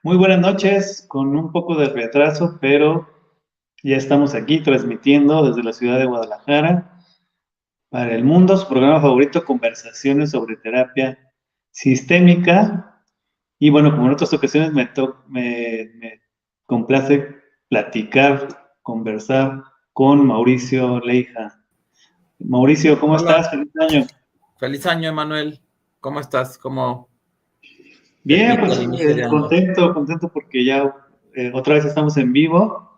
Muy buenas noches, con un poco de retraso, pero ya estamos aquí transmitiendo desde la ciudad de Guadalajara para el mundo, su programa favorito, conversaciones sobre terapia sistémica. Y bueno, como en otras ocasiones me complace platicar, conversar con Mauricio Leija. Mauricio, ¿cómo estás? Hola, Feliz año. feliz año, Emanuel. ¿Cómo estás? ¿Cómo te Bien, pinta el pues inicio de año? contento porque ya otra vez estamos en vivo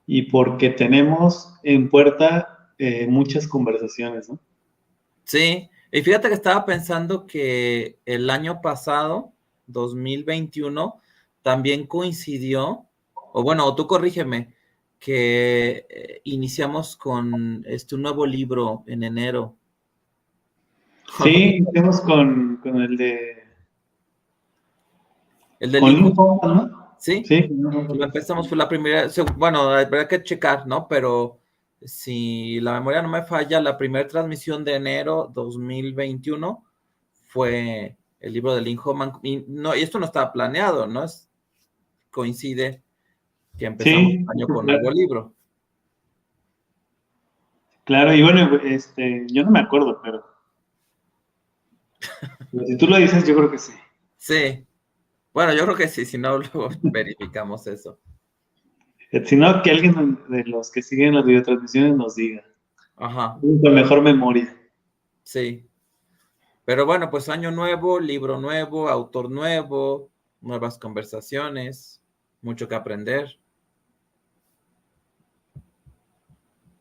y porque tenemos en puerta muchas conversaciones, ¿no? Sí, y fíjate que estaba pensando que el año pasado, 2021, también coincidió, o bueno, o tú corrígeme, que iniciamos con un nuevo libro en enero. Sí, iniciamos con El del con hijo, Lynn Hoffman, ¿no? ¿sí? Sí, con Lynn Lo Hoffman. empezamos, fue la primera, bueno, habrá que checar, ¿no? Pero si la memoria no me falla, la primera transmisión de enero 2021 fue el libro de Lynn Hoffman. Y, no, y esto no estaba planeado, ¿no? Coincide que empezamos Sí, el año con un nuevo libro. claro, y bueno, yo no me acuerdo, pero si tú lo dices, yo creo que sí. Sí, bueno, yo creo que sí, si no, luego verificamos eso. Si no, que alguien de los que siguen las videotransmisiones nos diga. Ajá, Con mejor memoria. sí. Pero bueno, pues año nuevo, libro nuevo, autor nuevo, nuevas conversaciones, mucho que aprender.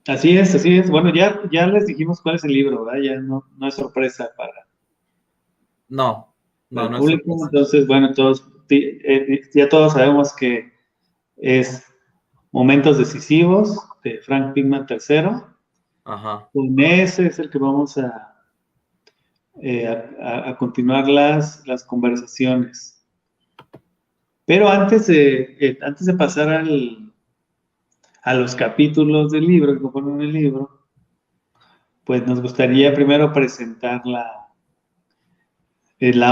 Así es, así es. Bueno, ya les dijimos cuál es el libro, ¿verdad? Ya no es sorpresa No, para no, el no es público. sorpresa. Entonces, bueno, ya todos sabemos que es Momentos Decisivos de Frank Pittman III. Ajá. Con ese es el que vamos a continuar las conversaciones. Pero antes de pasar a los capítulos del libro, que componen el libro, pues nos gustaría primero presentar la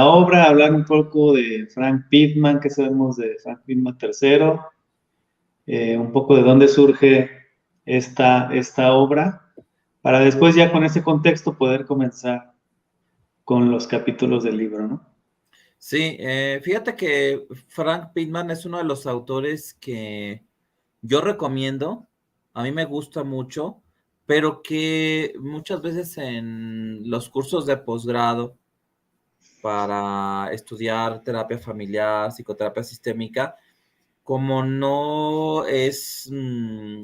obra, hablar un poco de Frank Pittman, qué sabemos de Frank Pittman III, un poco de dónde surge esta obra, para después ya con ese contexto poder comenzar con los capítulos del libro, ¿no? Sí, fíjate que Frank Pittman es uno de los autores que yo recomiendo, a mí me gusta mucho, pero que muchas veces en los cursos de posgrado para estudiar terapia familiar, psicoterapia sistémica, como no es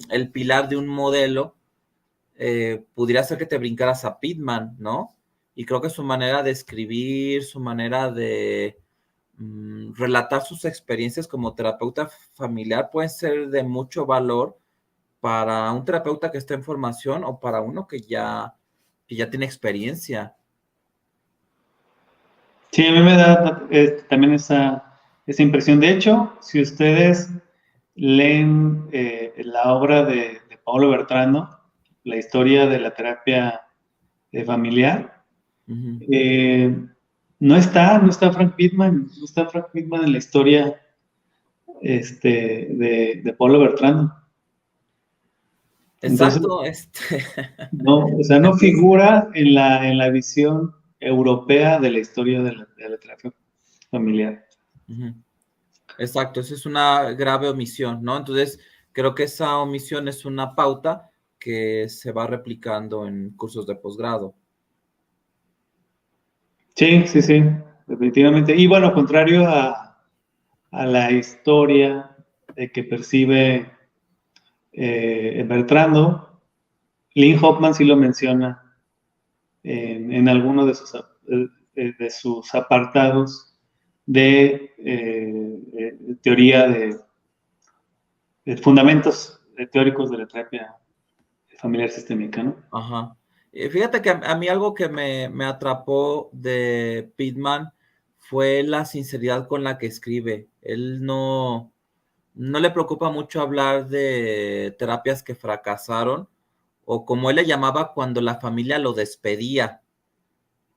el pilar de un modelo, pudiera ser que te brincaras a Pittman, ¿no? Y creo que su manera de escribir, su manera de relatar sus experiencias como terapeuta familiar pueden ser de mucho valor para un terapeuta que está en formación o para uno que ya tiene experiencia. Sí, a mí me da también esa impresión. De hecho, si ustedes leen la obra de Paulo Bertrando, la historia de la terapia familiar, Ujú. eh, no está Frank Pittman, no está Frank Pittman en la historia de Paulo Bertrando. Entonces, Exacto, no, o sea, no entonces, figura en la visión europea de la historia de la terapia familiar. ujú. Exacto, esa es una grave omisión, ¿no? Entonces, creo que esa omisión es una pauta que se va replicando en cursos de posgrado. Sí, sí, sí, definitivamente. Y bueno, contrario a la historia que percibe Bertrando, Lynn Hoffman sí lo menciona en alguno de sus apartados de teoría de fundamentos teóricos de la terapia familiar sistémica, ¿no? Ajá. Fíjate que a mí algo que me atrapó de Pittman fue la sinceridad con la que escribe. Él no le preocupa mucho hablar de terapias que fracasaron o como él le llamaba cuando la familia lo despedía.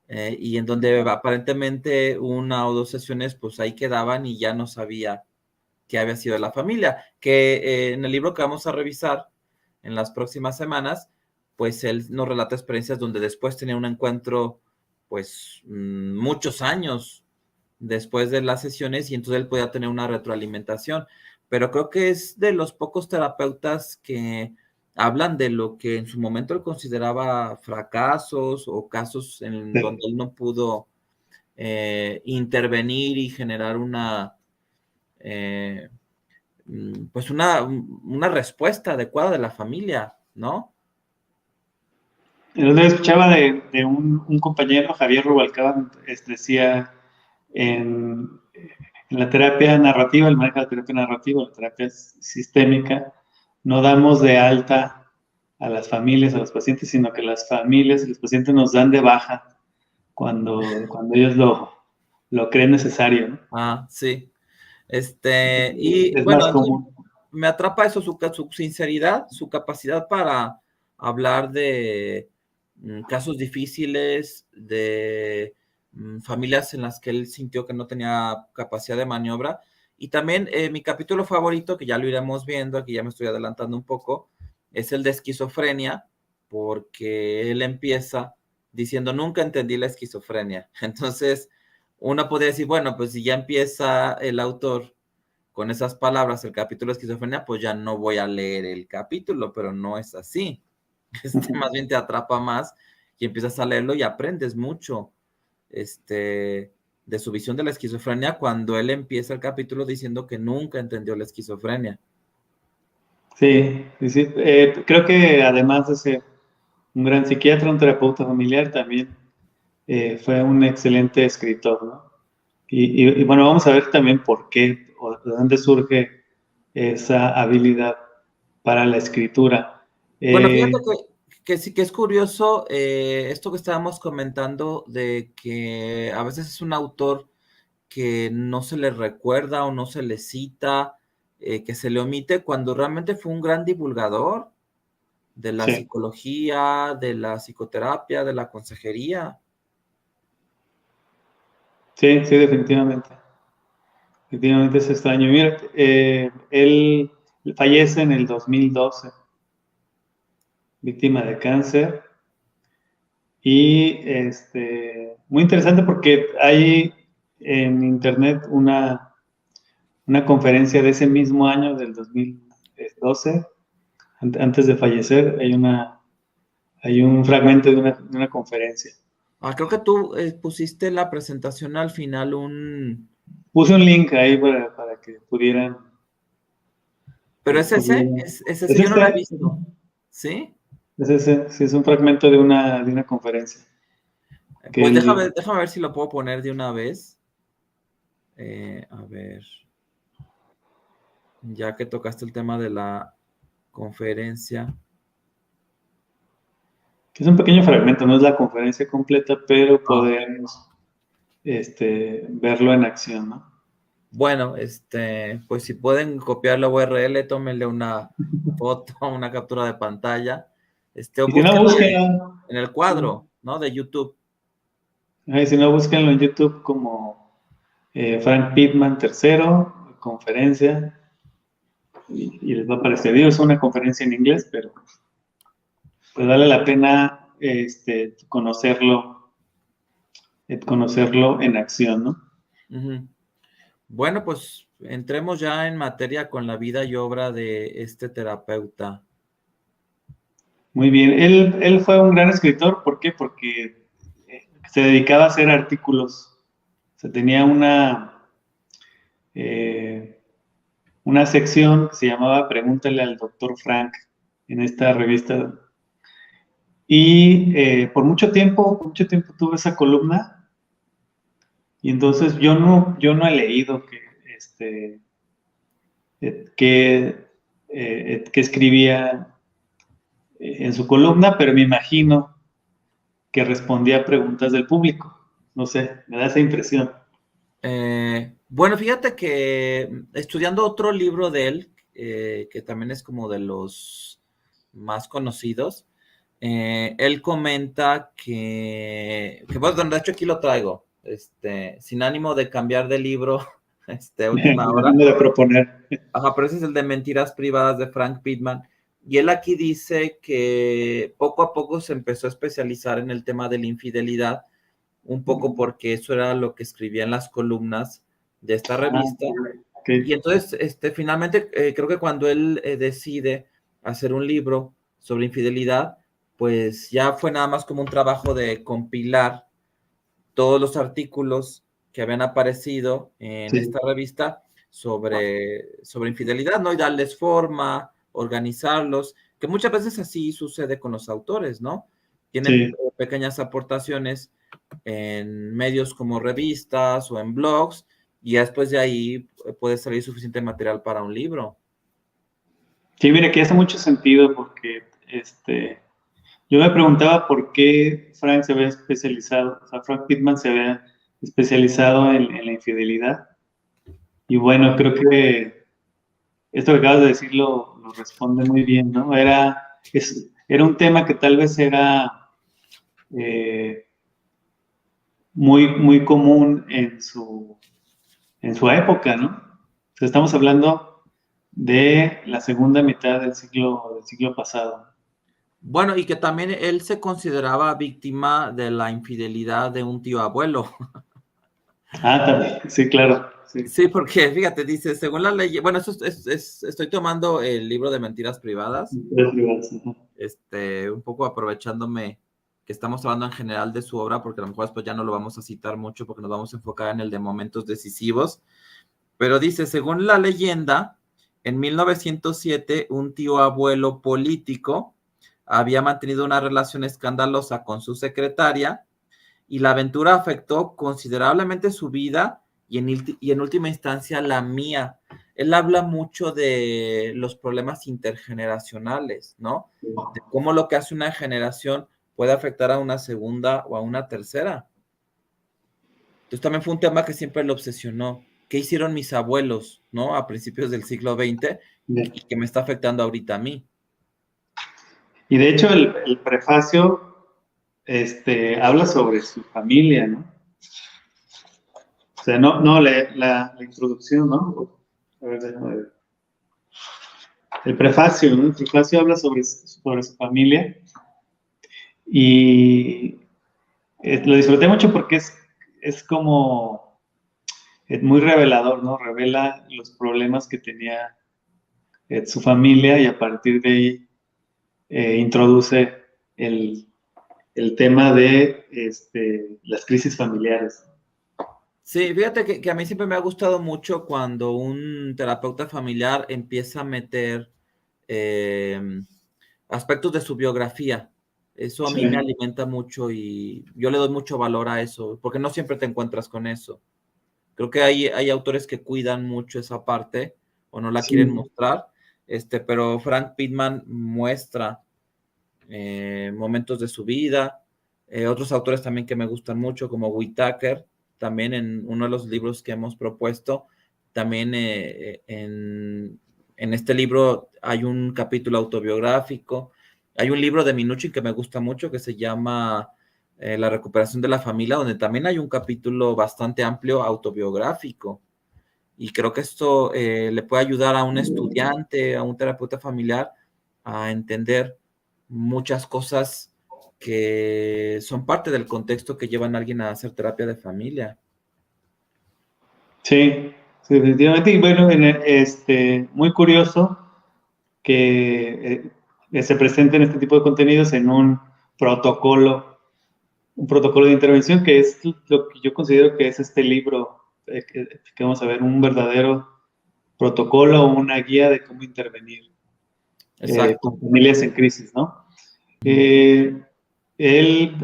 y en donde aparentemente una o dos sesiones pues ahí quedaban y ya no sabía qué había sido de la familia, que en el libro que vamos a revisar en las próximas semanas, pues él nos relata experiencias donde después tenía un encuentro pues muchos años después de las sesiones y entonces él podía tener una retroalimentación, pero creo que es de los pocos terapeutas que hablan de lo que en su momento él consideraba fracasos o casos en donde él no pudo intervenir y generar eh, pues una respuesta adecuada de la familia, ¿no? El otro día escuchaba de un compañero, Javier Rubalcaba, decía en la terapia narrativa, el manejo de la terapia narrativa, la terapia sistémica, no damos de alta a las familias, a los pacientes, sino que las familias y los pacientes nos dan de baja cuando ellos lo creen necesario, ¿no? Ah, sí. Y Es bueno, más entonces común. me atrapa eso, su sinceridad, su capacidad para hablar de casos difíciles, de familias en las que él sintió que no tenía capacidad de maniobra. Y también mi capítulo favorito, que ya lo iremos viendo, aquí ya me estoy adelantando un poco, es el de esquizofrenia, porque él empieza diciendo, nunca entendí la esquizofrenia. Entonces, uno podría decir, bueno, pues si ya empieza el autor con esas palabras el capítulo de esquizofrenia, pues ya no voy a leer el capítulo, pero no es así. Más bien te atrapa más y empiezas a leerlo y aprendes mucho de su visión de la esquizofrenia cuando él empieza el capítulo diciendo que nunca entendió la esquizofrenia. Sí, sí, sí. Creo que además de ser un gran psiquiatra, un terapeuta familiar, también fue un excelente escritor, ¿no? Y bueno, vamos a ver también por qué o de dónde surge esa habilidad para la escritura. Bueno, fíjate que sí que es curioso esto que estábamos comentando de que a veces es un autor que no se le recuerda o no se le cita, que se le omite cuando realmente fue un gran divulgador de la Sí, psicología, de la psicoterapia, de la consejería. sí, sí, definitivamente. Definitivamente es extraño. Mira, él fallece en el 2012, víctima de cáncer. Y muy interesante porque hay en internet una conferencia de ese mismo año, del 2012, antes de fallecer, hay un fragmento de una conferencia. Ah, creo que tú pusiste la presentación al final Puse un link ahí para que pudieran, Pero es ese, pudieran. es ese, Es yo no lo he este, visto. ¿Sí? es ese, sí, es un fragmento de una conferencia. Que Pues él, déjame ver si lo puedo poner de una vez. A ver, ya que tocaste el tema de la conferencia. que es un pequeño fragmento, no es la conferencia completa, pero Ah, podemos verlo en acción, ¿no? bueno, pues si pueden copiar la URL, tómenle una foto, una captura de pantalla, o Y si no, búsquenlo búsquenlo. en el Sí. cuadro, ¿no? De YouTube. Ay, si no, búsquenlo en YouTube como Frank Pittman tercero, conferencia, y les va a aparecer. Digo, es una conferencia en inglés, pero pues vale la pena conocerlo en acción, ¿no? Ujú. Bueno, pues entremos ya en materia con la vida y obra de este terapeuta. Muy bien. Él fue un gran escritor, ¿por qué? Porque se dedicaba a hacer artículos. O sea, tenía eh, una sección que se llamaba Pregúntale al doctor Frank en esta revista. Y por mucho tiempo tuve esa columna y entonces yo no he leído este, que escribía en su columna, pero me imagino que respondía a preguntas del público. No sé, me da esa impresión. Bueno, fíjate que estudiando otro libro de él, que también es como de los más conocidos, él comenta bueno, de hecho aquí lo traigo, sin ánimo de cambiar de libro, a última hora. De proponer. Ajá, pero ese es el de Mentiras Privadas de Frank Pittman. Y él aquí dice que poco a poco se empezó a especializar en el tema de la infidelidad, un poco porque eso era lo que escribía en las columnas de esta revista. Okay. Y entonces, finalmente, creo que cuando él decide hacer un libro sobre infidelidad, pues ya fue nada más como un trabajo de compilar todos los artículos que habían aparecido en esta revista sobre infidelidad, ¿no? Y darles forma, organizarlos, que muchas veces así sucede con los autores, ¿no? Tienen pequeñas aportaciones en medios como revistas o en blogs, y después de ahí puede salir suficiente material para un libro. Sí, mire, que hace mucho sentido porque yo me preguntaba por qué Frank se había especializado, o sea, Frank Pittman se había especializado en la infidelidad. Y bueno, creo que esto que acabas de decir lo responde muy bien, ¿no? Era un tema que tal vez era muy común en su época, ¿no? O sea, estamos hablando de la segunda mitad del siglo pasado. Bueno, y que también él se consideraba víctima de la infidelidad de un tío abuelo. Ah, también, sí, claro. Sí, Sí, porque fíjate, dice, según la ley, bueno, estoy tomando el libro de Mentiras Privadas, un poco aprovechándome que estamos hablando en general de su obra, porque a lo mejor después ya no lo vamos a citar mucho porque nos vamos a enfocar en el de momentos decisivos, pero dice, según la leyenda, en 1907 un tío abuelo político había mantenido una relación escandalosa con su secretaria y la aventura afectó considerablemente su vida y en última instancia la mía. Él habla mucho de los problemas intergeneracionales, ¿no? De cómo lo que hace una generación puede afectar a una segunda o a una tercera. Entonces también fue un tema que siempre le obsesionó. ¿Qué hicieron mis abuelos, ¿no? A principios del siglo XX y que me está afectando ahorita a mí. Y de hecho el prefacio habla sobre su familia, ¿no? O sea, no la introducción, ¿no? A ver, déjame ver. El prefacio, ¿no? El prefacio habla sobre su familia y lo disfruté mucho porque es como muy revelador, ¿no? Revela los problemas que tenía su familia y a partir de ahí introduce el, el tema de las crisis familiares. Sí, fíjate que a mí siempre me ha gustado mucho cuando un terapeuta familiar empieza a meter eh, aspectos de su biografía. Eso a mí me alimenta mucho y yo le doy mucho valor a eso, porque no siempre te encuentras con eso. Creo que hay autores que cuidan mucho esa parte o no la quieren mostrar, pero Frank Pittman muestra momentos de su vida. Otros autores también que me gustan mucho, como Whitaker, también en uno de los libros que hemos propuesto, también en este libro hay un capítulo autobiográfico. Hay un libro de Minuchin que me gusta mucho que se llama La recuperación de la familia, donde también hay un capítulo bastante amplio autobiográfico. Y creo que esto le puede ayudar a un estudiante, a un terapeuta familiar, a entender muchas cosas que son parte del contexto que llevan a alguien a hacer terapia de familia. Sí, sí, definitivamente. Y bueno, muy curioso que se presenten este tipo de contenidos en un protocolo de intervención, que es lo que yo considero que es este libro, que vamos a ver, un verdadero protocolo o una guía de cómo intervenir con familias en crisis, ¿no? Él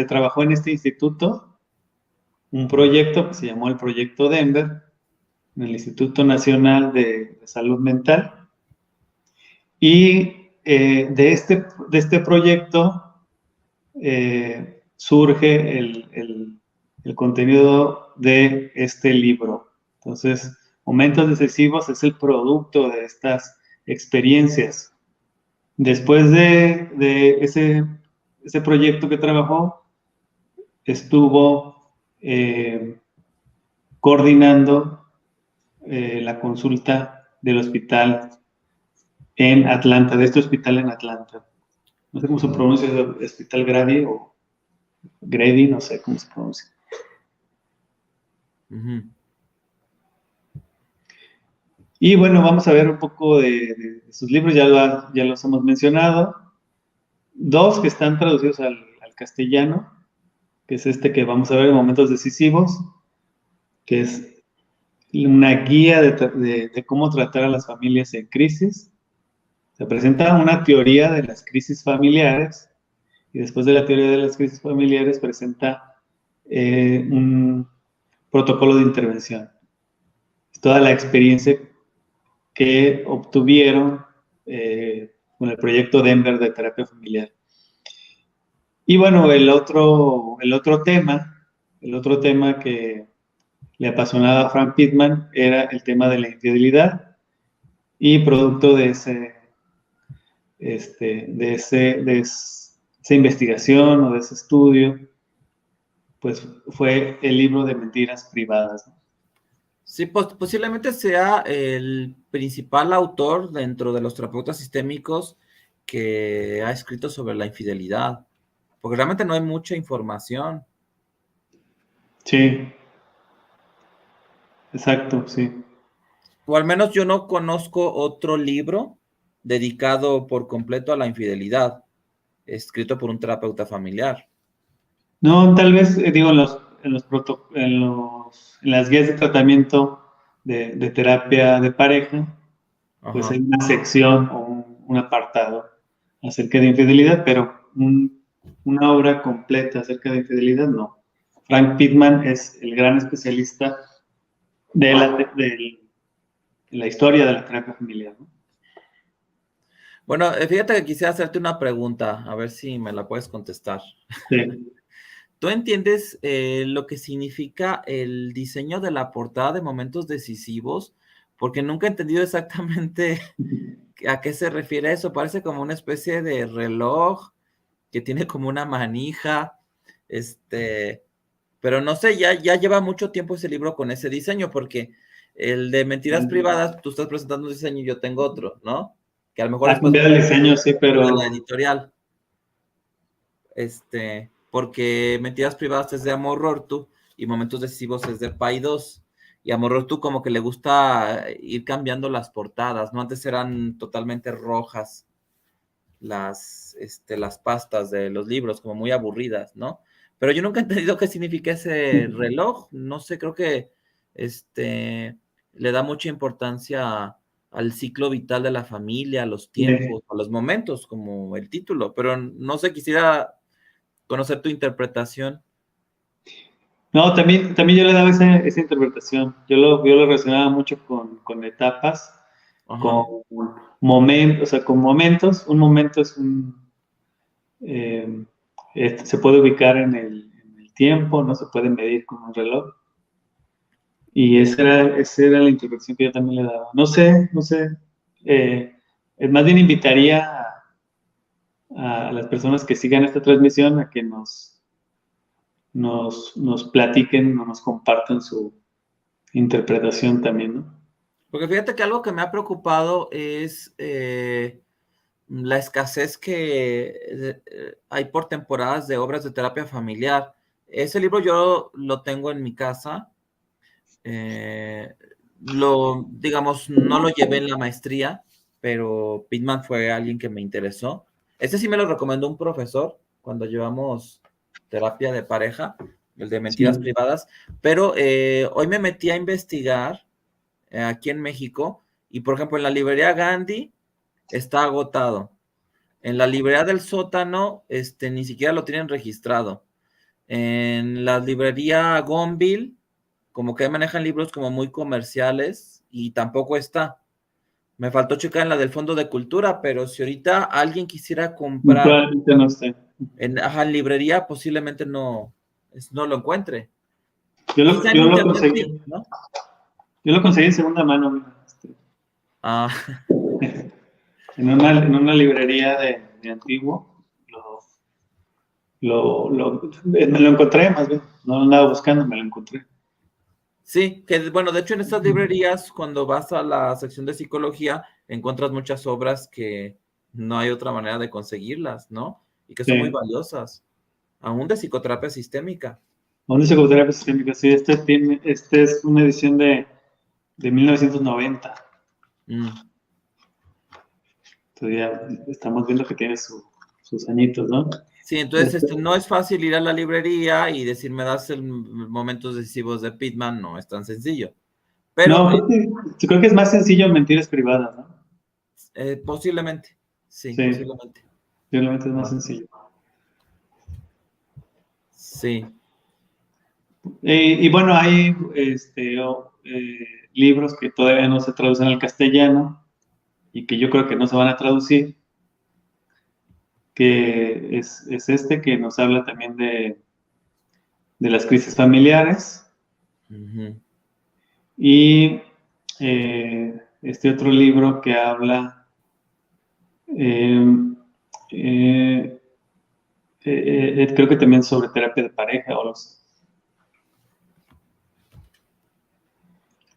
trabajó en este instituto, un proyecto que se llamó el Proyecto Denver, en el Instituto Nacional de Salud Mental, y de este proyecto surge el contenido de este libro. Entonces, Momentos Decisivos es el producto de estas experiencias Después de ese proyecto que trabajó, estuvo coordinando la consulta del hospital en Atlanta, de este hospital en Atlanta. No sé cómo se pronuncia, Hospital Grady o Grady, no sé cómo se pronuncia. Ujú. Y bueno, vamos a ver un poco de sus libros, ya los hemos mencionado. Dos que están traducidos al castellano, que es este que vamos a ver en Momentos Decisivos, que es una guía de cómo tratar a las familias en crisis. Se presenta una teoría de las crisis familiares y después de la teoría de las crisis familiares presenta un protocolo de intervención. Toda la experiencia que obtuvieron con el proyecto Denver de terapia familiar. Y bueno, el otro tema que le apasionaba a Frank Pittman era el tema de la infidelidad y producto de esa investigación o de ese estudio, pues fue el libro de mentiras privadas. Sí, posiblemente sea el principal autor dentro de los terapeutas sistémicos que ha escrito sobre la infidelidad, porque realmente no hay mucha información. Sí, exacto, sí. O al menos yo no conozco otro libro dedicado por completo a la infidelidad, escrito por un terapeuta familiar. No, tal vez, digo, en las guías de tratamiento de terapia de pareja, pues hay Ajá. una sección o un apartado acerca de infidelidad, pero una obra completa acerca de infidelidad, no. Frank Pittman es el gran especialista de la historia de la terapia familiar, ¿no? Bueno, fíjate que quisiera hacerte una pregunta, a ver si me la puedes contestar. Sí. ¿Tú entiendes lo que significa el diseño de la portada de Momentos Decisivos? Porque nunca he entendido exactamente a qué se refiere eso. Parece como una especie de reloj que tiene como una manija, este, pero no sé, ya lleva mucho tiempo ese libro con ese diseño, porque el de Mentiras Privadas, tú estás presentando un diseño y yo tengo otro, ¿no? Que a lo mejor Ha después cambiado el diseño, sí, de la pero editorial. Porque Mentiras Privadas es de Amorortu y Momentos Decisivos es de Paidós. Y Amorortu como que le gusta ir cambiando las portadas, ¿no? Antes eran totalmente rojas las pastas de los libros, como muy aburridas, ¿no? Pero yo nunca he entendido qué significa ese reloj. No sé, creo que le da mucha importancia al ciclo vital de la familia, a los tiempos, a los momentos, como el título, pero no sé, quisiera conocer tu interpretación. no, también yo le daba esa interpretación. Yo lo relacionaba mucho con etapas, con Ajá. momentos, o sea, con momentos. Un momento eh, se puede ubicar en el tiempo, no se puede medir con un reloj. Y esa era la interpretación que yo también le daba. No sé. eh, Más bien invitaría a las personas que sigan esta transmisión a que nos platiquen o nos compartan su interpretación también, ¿no? Porque fíjate que algo que me ha preocupado es la escasez que hay por temporadas de obras de terapia familiar. Ese libro yo lo tengo en mi casa. eh, digamos, no lo llevé en la maestría, pero Pitman fue alguien que me interesó. Ese sí me lo recomendó un profesor cuando llevamos terapia de pareja, el de mentiras Sí. privadas, pero hoy me metí a investigar aquí en México y, por ejemplo, en la librería Gandhi está agotado. En la librería del sótano, ni siquiera lo tienen registrado. En la librería Gonville, como que manejan libros como muy comerciales y tampoco está. Me faltó checar en la del Fondo de Cultura, pero si ahorita alguien quisiera comprar Probablemente no esté. en librería, posiblemente no lo encuentre. Yo Quizá en yo lo internet sí, conseguí. ¿no? Yo lo conseguí en segunda mano, mira. Ah, en una librería de antiguo, me lo encontré más bien, no lo andaba buscando, me lo encontré. Sí, que bueno, de hecho en estas librerías, cuando vas a la sección de psicología, encuentras muchas obras que no hay otra manera de conseguirlas, ¿no? Y que son muy Sí. valiosas, aún de psicoterapia sistémica. ¿Dónde se psicoterapia sistémica? Sí, este es una edición de 1990. Mm. Entonces ya estamos viendo que tiene sus añitos, ¿no? Sí, entonces Este, no es fácil ir a la librería y decir, me das el momentos decisivos de Pitman, no es tan sencillo. Pero no, yo creo que es más sencillo en Mentiras Privadas, ¿no? posiblemente, sí, Sí, posiblemente. realmente es más Ah, sencillo. sí. Y bueno, hay libros que todavía no se traducen al castellano y que yo creo que no se van a traducir, que es este que nos habla también de las crisis familiares Ujú. y este otro libro que habla eh, eh, creo que también sobre terapia de pareja o algo así.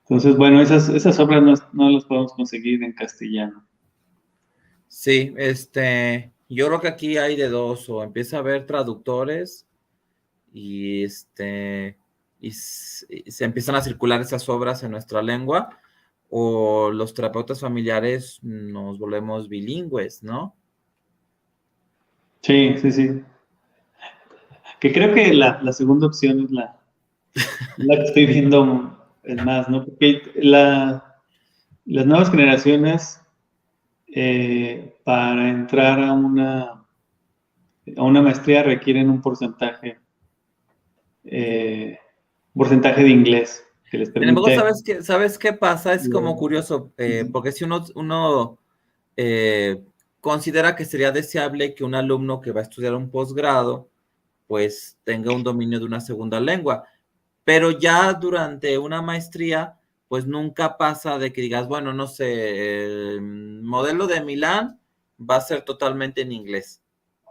Entonces, bueno, esas obras no las podemos conseguir en castellano. Sí, yo creo que aquí hay de dos, o empieza a haber traductores y y se empiezan a circular esas obras en nuestra lengua, o los terapeutas familiares nos volvemos bilingües, ¿no? Sí, sí, sí. Que creo que la segunda opción es la que estoy viendo es más, ¿no? Porque las nuevas generaciones, para entrar a una maestría requieren eh, un porcentaje de inglés que les Sin embargo, permite. ¿sabes qué pasa? Es como curioso, porque si uno eh, considera que sería deseable que un alumno que va a estudiar un posgrado, pues tenga un dominio de una segunda lengua, pero ya durante una maestría, pues nunca pasa de que digas, bueno, no sé, el modelo de Milán va a ser totalmente en inglés,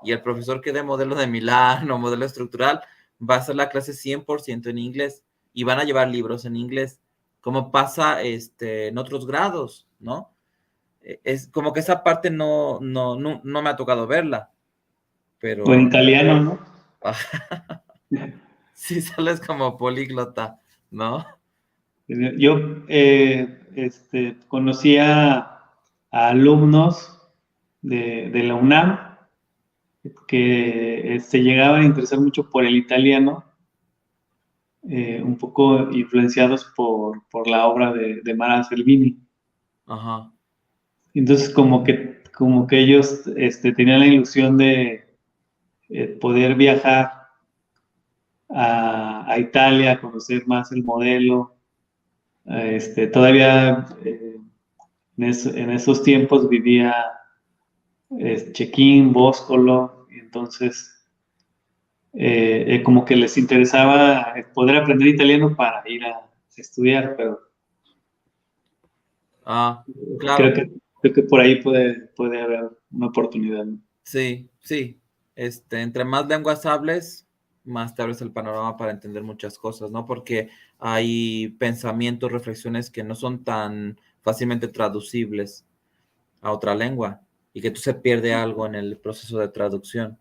y el profesor que dé modelo de Milán o modelo estructural va a hacer la clase 100% en inglés, y van a llevar libros en inglés, como pasa en otros grados, ¿no? Es como que esa parte no me ha tocado verla, O en pero italiano, ¿no? sí sales como políglota, ¿no? Yo conocía a alumnos de la UNAM que se llegaban a interesar mucho por el italiano, un poco influenciados por la obra de Mara Selvini. Ajá. Entonces, como que ellos tenían la ilusión de poder viajar a Italia, conocer más el modelo. Todavía en esos tiempos vivía Chequín, Bóscolo, y entonces como que les interesaba poder aprender italiano para ir a estudiar, pero Ah, creo claro. que, creo que por ahí puede haber una oportunidad, ¿no? Sí, sí. Entre más lenguas hables, más te abres el panorama para entender muchas cosas, ¿no? Porque hay pensamientos, reflexiones que no son tan fácilmente traducibles a otra lengua y que tú se pierde algo en el proceso de traducción.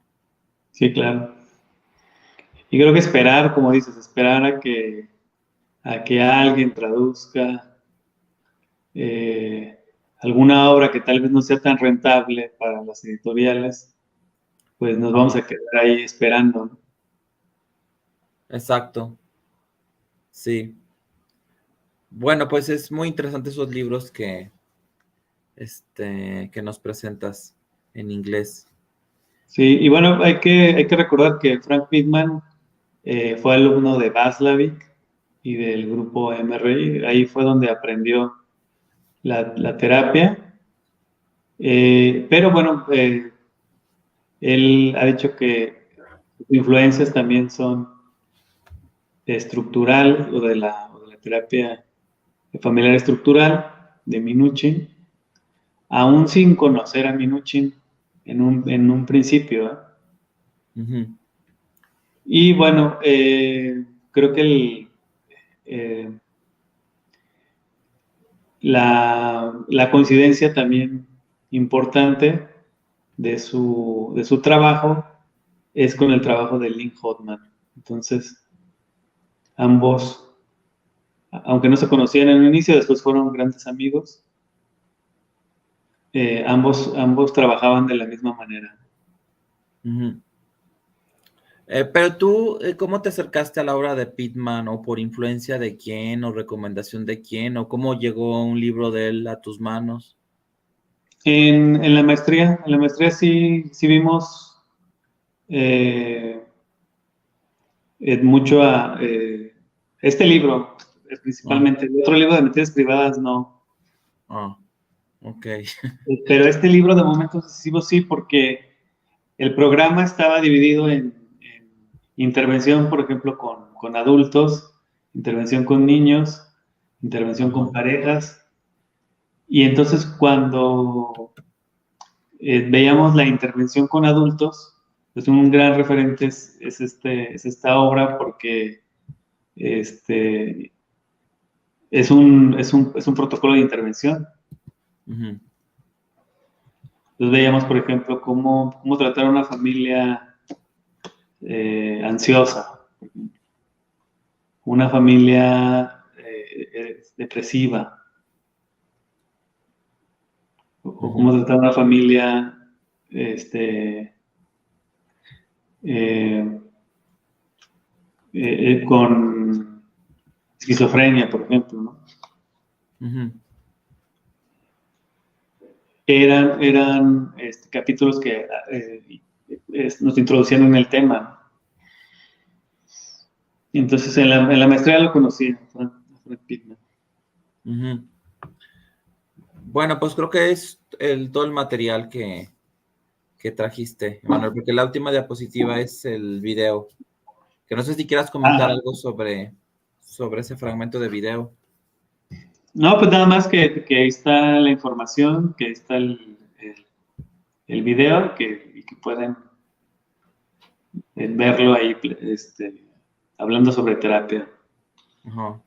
Sí, claro. Y creo que esperar, como dices, esperar a que alguien traduzca eh, alguna obra que tal vez no sea tan rentable para las editoriales, pues nos vamos Ajá. a quedar ahí esperando, ¿no? Exacto. Sí. Bueno, pues es muy interesante esos libros que nos presentas en inglés. Sí, y bueno, hay que recordar que Frank Pittman fue alumno de Václavic y del grupo MRI. Ahí fue donde aprendió la terapia. Pero bueno, él ha dicho que sus influencias también son estructural o de la terapia familiar estructural de Minuchin. aún sin conocer a Minuchin en un principio, ¿eh? Ujú, Y bueno, creo que eh, la coincidencia también importante de su trabajo es con el trabajo de Lynn Hodman. Entonces, ambos, aunque no se conocían en un inicio, después fueron grandes amigos. Ambos trabajaban de la misma manera. ujú. Pero tú, ¿cómo te acercaste a la obra de Pittman? ¿O por influencia de quién? ¿O recomendación de quién? ¿O cómo llegó un libro de él a tus manos? En la maestría sí vimos eh, mucho a este libro, Ah, principalmente. El otro libro de mentiras privadas no. ah, ok. Pero este libro de momentos decisivos sí, porque el programa estaba dividido en intervención, por ejemplo, con adultos, intervención con niños, intervención con Ajá. parejas. Y entonces cuando veíamos la intervención con adultos, pues un gran referente es esta obra porque este, es un protocolo de intervención. Ujú, Entonces veíamos, por ejemplo, cómo tratar a una familia ansiosa, una familia depresiva, o cómo ujú, tratar a una familia este, eh, con esquizofrenia, por ejemplo, ¿no? ujú. Eran capítulos que nos introducían en el tema. Entonces en la maestría lo conocí, a Frank Pittman. Ujú. Bueno, pues creo que es todo el material que trajiste, Manuel, porque la última diapositiva es el video. Que no sé si quieras comentar Ah, algo sobre ese fragmento de video. no, pues nada más que ahí está la información, que ahí está el video y que pueden verlo ahí hablando sobre terapia. Ajá.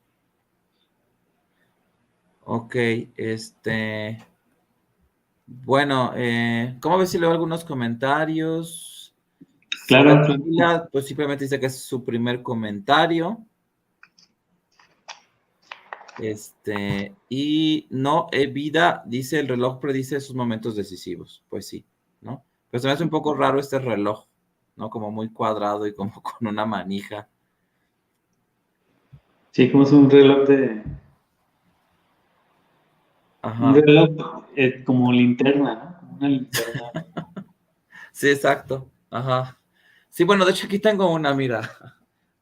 Ok, bueno, ¿cómo ves si leo algunos comentarios? Sobre Claro, claro. Tequila, pues simplemente dice que es su primer comentario. Y no, Vida dice el reloj predice sus momentos decisivos. Pues sí, ¿no? Pero se me hace un poco raro este reloj, ¿no? Como muy cuadrado y como con una manija. Sí, como es un Ajá. reloj como linterna, ¿no? Como una linterna. Sí, exacto. Ajá. Sí, bueno, de hecho aquí tengo una, mira.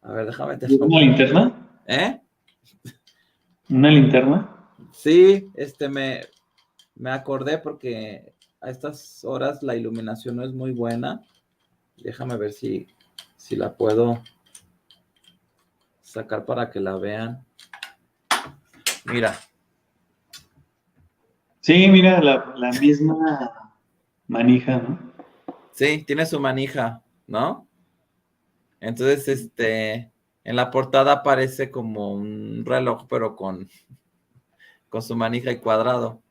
A ver, déjame te lo ¿Una muestro. linterna? ¿Eh? ¿Una linterna? Sí, me acordé porque a estas horas la iluminación no es muy buena. Déjame ver si la puedo sacar para que la vean. Mira, Sí, mira, la misma manija, ¿no? sí, tiene su manija, ¿no? Entonces, en la portada aparece como un reloj, pero con su manija y cuadrado.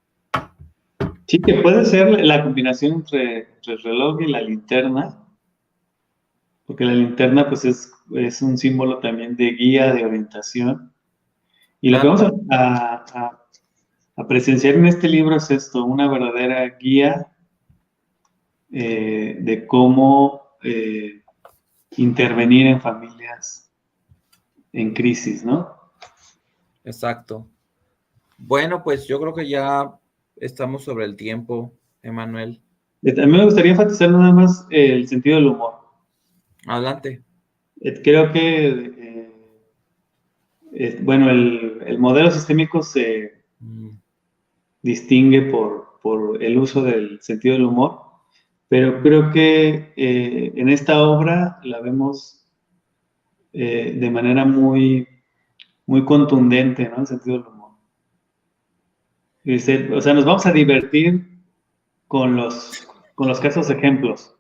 Sí, que puede ser la combinación entre el reloj y la linterna, porque la linterna pues es un símbolo también de guía, de orientación. Y lo que Claro, vamos a presenciar en este libro es esto, una verdadera guía de cómo intervenir en familias en crisis, ¿no? exacto. Bueno, pues yo creo que ya estamos sobre el tiempo, Emanuel. A mí me gustaría enfatizar nada más el sentido del humor. Adelante. Creo que, bueno, el modelo sistémico se Mm, distingue por el uso del sentido del humor, pero creo que en esta obra la vemos de manera muy contundente, ¿no? El sentido del humor. Dice, o sea, nos vamos a divertir con los casos ejemplos.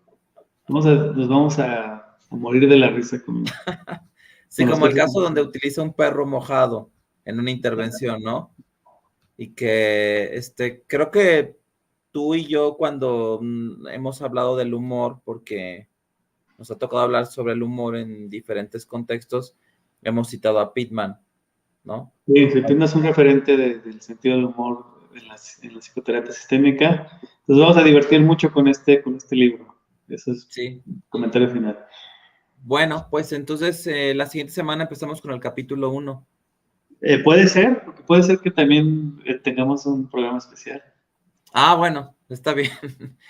Nos vamos a morir de la risa Sí, con los como el casos caso donde ejemplos. utiliza un perro mojado en una intervención, ¿no? Y que creo que tú y yo cuando hemos hablado del humor, porque nos ha tocado hablar sobre el humor en diferentes contextos, hemos citado a Pittman, ¿no? Sí, si tienes un referente del sentido del humor en la psicoterapia sistémica, nos vamos a divertir mucho con este libro. Ese es Sí. el comentario final. Bueno, pues entonces la siguiente semana empezamos con el capítulo 1. Puede ser, porque puede ser que también tengamos un programa especial. Ah, bueno, está bien.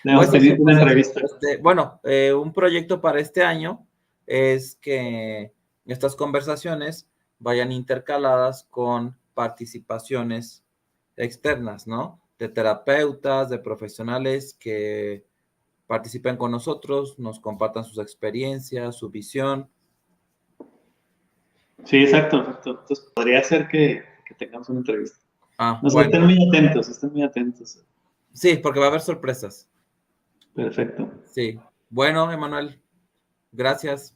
Tenemos Pues sí, pendiente una entonces, entrevista. bueno, un proyecto para este año es que estas conversaciones vayan intercaladas con participaciones externas, ¿no? De terapeutas, de profesionales que participen con nosotros, nos compartan sus experiencias, su visión. Sí, exacto, exacto. Entonces podría ser que tengamos una entrevista. Ah, No sé, bueno, estén muy atentos, estén muy atentos. sí, porque va a haber sorpresas. Perfecto. Sí. Bueno, Emanuel, gracias.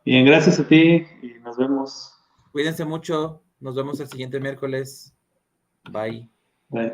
Bien, gracias a ti y nos vemos. Cuídense mucho. Nos vemos el siguiente miércoles. Bye. Bye.